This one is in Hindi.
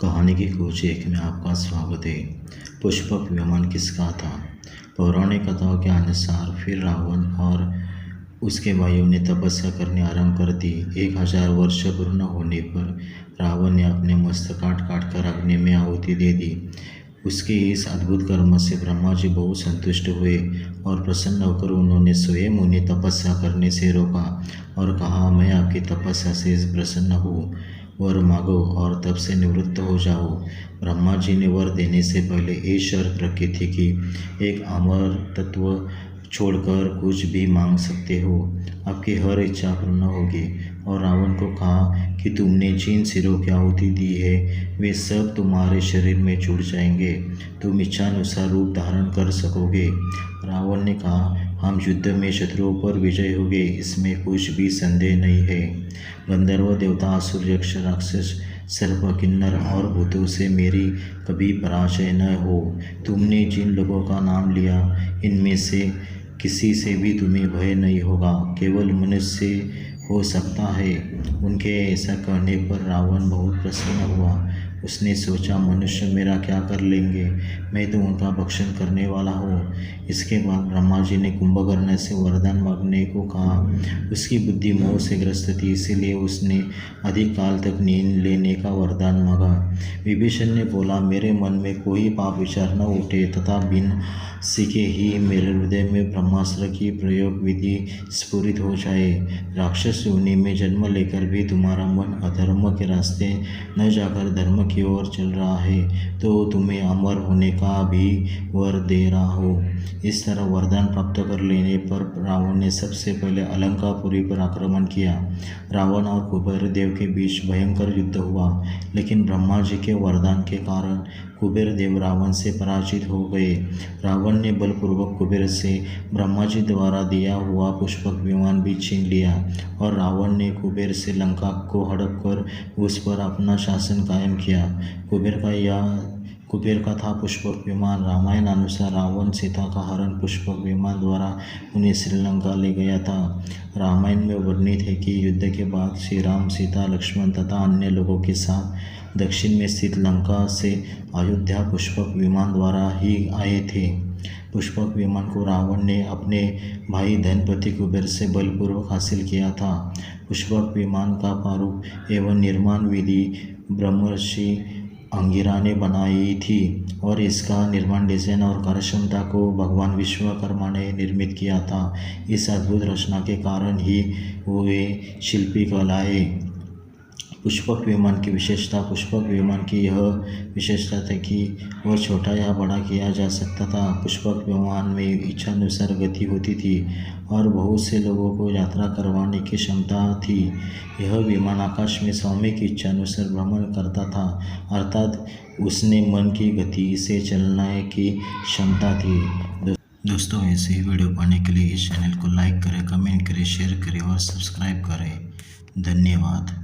कहानी की खोज एक में आपका स्वागत है। पुष्पक विमान किसका था? पौराणिक कथाओं के अनुसार फिर रावण और उसके भाइयों ने तपस्या करने आरंभ कर दी। 1000 वर्ष पूर्ण होने पर रावण ने अपने मस्तक काट कर अग्नि में आहुति दे दी। उसके इस अद्भुत कर्म से ब्रह्मा जी बहुत संतुष्ट हुए और प्रसन्न होकर उन्होंने स्वयं उन्हें तपस्या करने से रोका और कहा, मैं आपकी तपस्या से प्रसन्न हूँ, वर मांगो और तप से निवृत्त हो जाओ। ब्रह्मा जी ने वर देने से पहले ये शर्त रखी थी कि एक अमर तत्व छोड़कर कुछ भी मांग सकते हो, आपकी हर इच्छा पूर्ण होगी। और रावण को कहा कि तुमने जिन सिरों की आहुति दी है वे सब तुम्हारे शरीर में जुड़ जाएंगे, तुम इच्छानुसार रूप धारण कर सकोगे। रावण ने कहा, हम युद्ध में शत्रुओं पर विजय होंगे, इसमें कुछ भी संदेह नहीं है। गंधर्व, देवता, असुर, यक्ष, राक्षस, सर्प, किन्नर और भूतों से मेरी कभी पराजय न हो। तुमने जिन लोगों का नाम लिया इनमें से किसी से भी तुम्हें भय नहीं होगा, केवल मनुष्य हो सकता है। उनके ऐसा कहने पर रावण बहुत प्रसन्न हुआ। उसने सोचा, मनुष्य मेरा क्या कर लेंगे, मैं तो उनका भक्षण करने वाला हूँ। इसके बाद ब्रह्मा जी ने कुंभकर्ण से वरदान मांगने को कहा। उसकी बुद्धि मोह से ग्रस्त थी, इसीलिए उसने अधिक काल तक नींद लेने का वरदान मांगा। विभीषण ने बोला, मेरे मन में कोई पाप विचार न उठे तथा बिन सीखे ही मेरे हृदय में ब्रह्मास्त्र की प्रयोग विधि स्फुरित हो जाए। राक्षस योनि में जन्म लेकर भी तुम्हारा मन अधर्म के रास्ते न जाकर धर्म की ओर चल रहा है, तो तुम्हें अमर होने का भी वर दे रहा हो। इस तरह वरदान प्राप्त कर लेने पर रावण ने सबसे पहले अलंकापुरी पर आक्रमण किया। रावण और कुबेर देव के बीच भयंकर युद्ध हुआ, लेकिन ब्रह्मा जी के वरदान के कारण कुबेर देव रावण से पराजित हो गए। रावण ने बलपूर्वक कुबेर से ब्रह्मा जी द्वारा दिया हुआ पुष्पक विमान भी छीन लिया और रावण ने कुबेर से लंका को हड़प कर उस पर अपना शासन कायम किया। कुबेर का था पुष्पक विमान। रामायण अनुसार रावण सीता का हरण पुष्पक विमान द्वारा उन्हें श्रीलंका ले गया था। रामायण में वर्णित है कि युद्ध के बाद श्री राम, सीता, लक्ष्मण तथा अन्य लोगों के साथ दक्षिण में स्थित लंका से अयोध्या पुष्पक विमान द्वारा ही आए थे। पुष्पक विमान को रावण ने अपने भाई धनपति कुबेर से बलपूर्वक हासिल किया था। पुष्पक विमान का प्रारूप एवं निर्माण विधि ब्रह्मर्षि अंगिरा ने बनाई थी और इसका निर्माण, डिजाइन और कार्यक्षमता को भगवान विश्वकर्मा ने निर्मित किया था। इस अद्भुत रचना के कारण ही वे शिल्पी कहलाए। पुष्पक विमान की विशेषता। पुष्पक विमान की यह विशेषता थी कि वह छोटा या बड़ा किया जा सकता था। पुष्पक विमान में इच्छानुसार गति होती थी और बहुत से लोगों को यात्रा करवाने की क्षमता थी। यह विमान आकाश में स्वामी की इच्छानुसार भ्रमण करता था, अर्थात उसने मन की गति से चलने की क्षमता थी। दोस्तों, ऐसे ही वीडियो पाने के लिए इस चैनल को लाइक करें, कमेंट करें, शेयर करें और सब्सक्राइब करें। धन्यवाद।